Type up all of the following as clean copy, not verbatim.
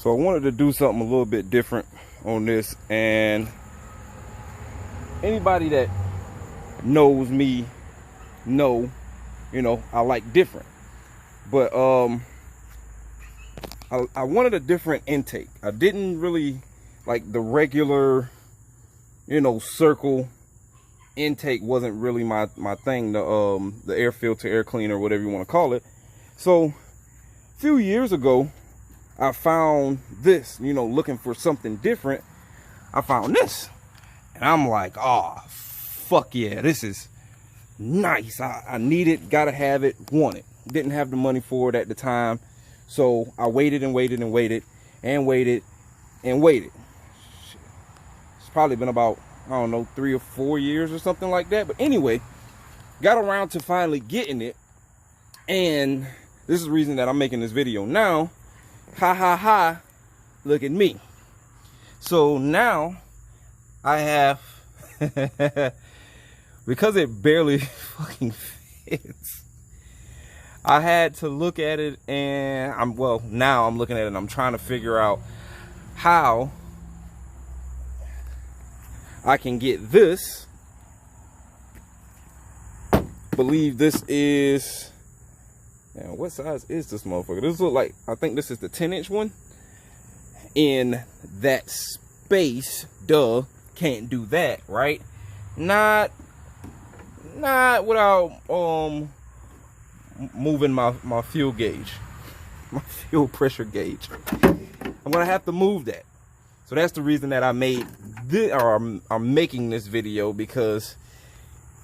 So I wanted to do something a little bit different on this, and anybody that knows me know, I like different. But I wanted a different intake. I didn't really like the regular, circle intake. Wasn't really my thing. The air filter, air cleaner, whatever you want to call it. So a few years ago, I found this, looking for something different. I found this, and I'm like, oh, fuck yeah, this is nice. I need it, gotta have it, want it. Didn't have the money for it at the time, so I waited and waited and waited and waited and waited. It's probably been about, I don't know, 3 or 4 years or something like that. But anyway, got around to finally getting it, and this is the reason that I'm making this video now. Ha ha ha, look at me. So now I have because it barely fucking fits, I had to look at it, and now I'm looking at it and I'm trying to figure out how I can get this. Believe this is, now what size is this motherfucker? This look like, I think this is the 10-inch one. In that space, duh, can't do that, right? Not without moving my fuel gauge, my fuel pressure gauge. I'm gonna have to move that. So that's the reason that I made this, or I'm making this video, because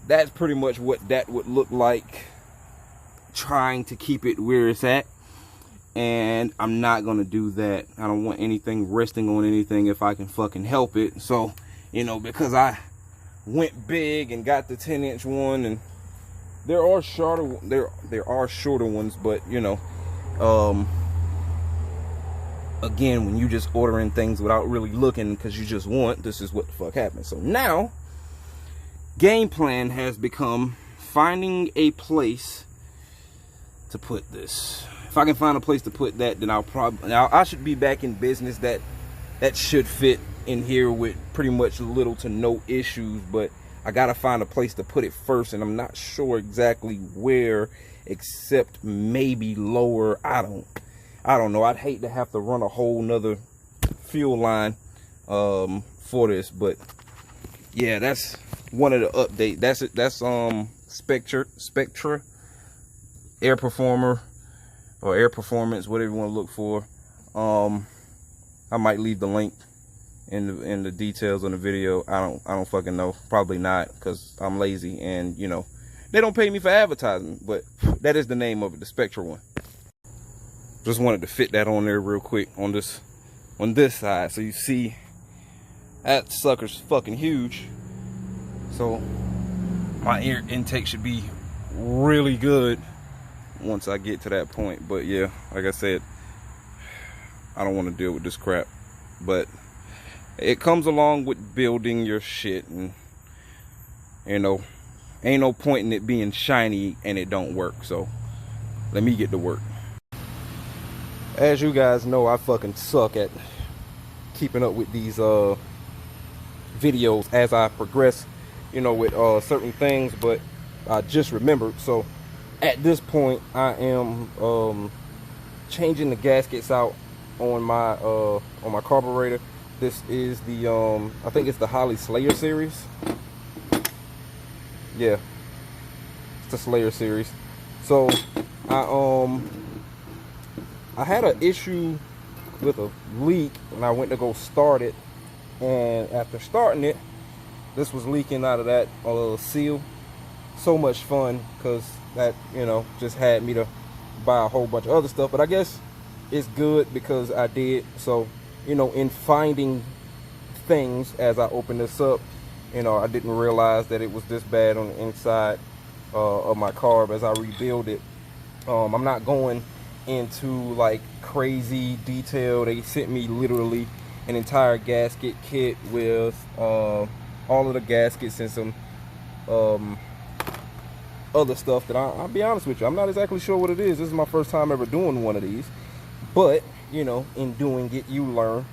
that's pretty much what that would look like, trying to keep it where it's at. And I'm not gonna do that. I don't want anything resting on anything if I can fucking help it. So, because I went big and got the 10-inch one, and there are shorter ones, but again, when you just ordering things without really looking because you just want, this is what the fuck happens. So now, game plan has become finding a place to put this. If I can find a place to put that, then I should be back in business. That should fit in here with pretty much little to no issues, but I gotta find a place to put it first, and I'm not sure exactly where, except maybe lower. I don't know. I'd hate to have to run a whole nother fuel line for this, but yeah, that's one of the updates. That's it. That's Spectra Air Performer, or Air Performance, whatever you want to look for. I might leave the link in the details on the video. I don't fucking know. Probably not, because I'm lazy, and they don't pay me for advertising, but that is the name of it, the Spectra one. Just wanted to fit that on there real quick on this side, so you see that sucker's fucking huge. So my air intake should be really good once I get to that point. But yeah, like I said, I don't want to deal with this crap, but it comes along with building your shit, and ain't no point in it being shiny and it don't work. So let me get to work. As you guys know, I fucking suck at keeping up with these videos as I progress, with certain things, but I just remembered. So at this point, I am changing the gaskets out on my carburetor. This is the I think it's the Holly Slayer series. Yeah, it's the Slayer series. So I had an issue with a leak, and I went to go start it, and after starting it, this was leaking out of that seal. So much fun, because that just had me to buy a whole bunch of other stuff, but I guess it's good because I did. So in finding things as I open this up, I didn't realize that it was this bad on the inside of my carb as I rebuild it. I'm not going into like crazy detail. They sent me literally an entire gasket kit with all of the gaskets and some other stuff that I'll be honest with you, I'm not exactly sure what it is. This is my first time ever doing one of these, but you know, in doing it, you learn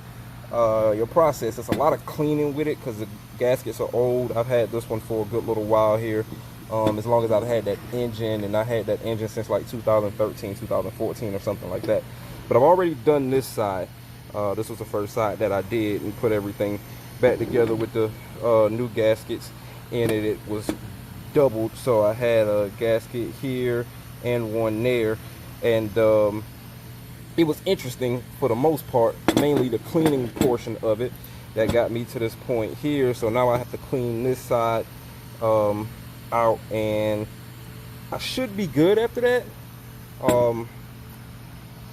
your process. It's a lot of cleaning with it because the gaskets are old. I've had this one for a good little while here, as long as I've had that engine, and I had that engine since like 2013, 2014 or something like that. But I've already done this side. This was the first side that I did, and put everything back together with the new gaskets in it. It was doubled, so I had a gasket here and one there, and it was interesting for the most part, mainly the cleaning portion of it that got me to this point here. So now I have to clean this side out, and I should be good after that.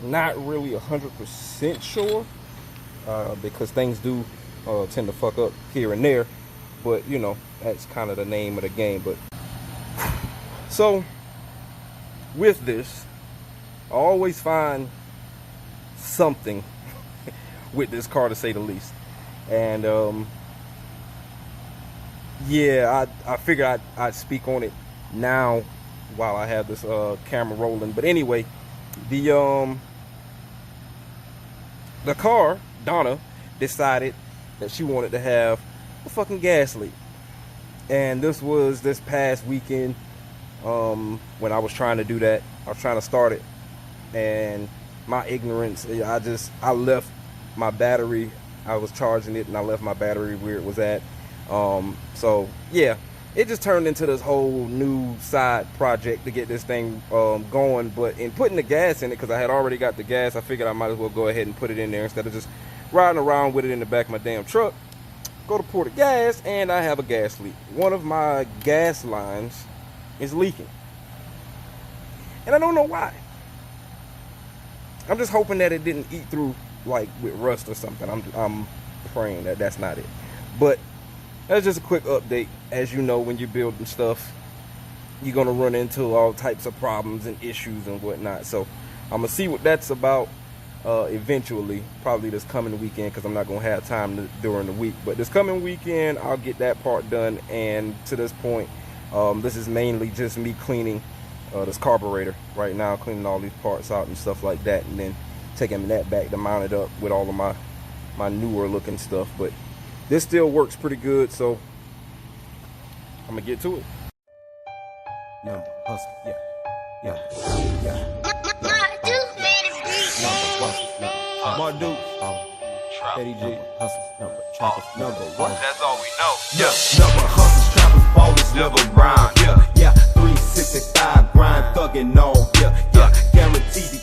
Not really 100% sure, because things do tend to fuck up here and there, but you know, that's kind of the name of the game. But so with this, I always find something with this car, to say the least. And yeah, I figured I'd speak on it now while I have this camera rolling. But anyway, the car, Donna decided that she wanted to have a fucking gas leak. And this was this past weekend, when I was trying to do that. I was trying to start it, and my ignorance, I left my battery. I was charging it, and I left my battery where it was at. So yeah, it just turned into this whole new side project to get this thing going. But in putting the gas in it, because I had already got the gas, I figured I might as well go ahead and put it in there instead of just riding around with it in the back of my damn truck. Go to pour the gas, and I have a gas leak. One of my gas lines is leaking, and I don't know why. I'm just hoping that it didn't eat through like with rust or something. I'm praying that that's not it. But that's just a quick update. As you know, when you're building stuff, you're gonna run into all types of problems and issues and whatnot. So I'm gonna see what that's about eventually, probably this coming weekend, because I'm not gonna have time during the week. But this coming weekend, I'll get that part done. And to this point, this is mainly just me cleaning this carburetor right now, cleaning all these parts out and stuff like that, and then taking that back to mount it up with all of my newer looking stuff. But this still works pretty good, so I'm gonna get to it. Number hustle, yeah. My dude, Eddie G, hustle, number one. that's all we know. Yeah, number hustles, trappers, ballers, never rhyme. Yeah, 365 grind, thugging on. Yeah, guaranteed to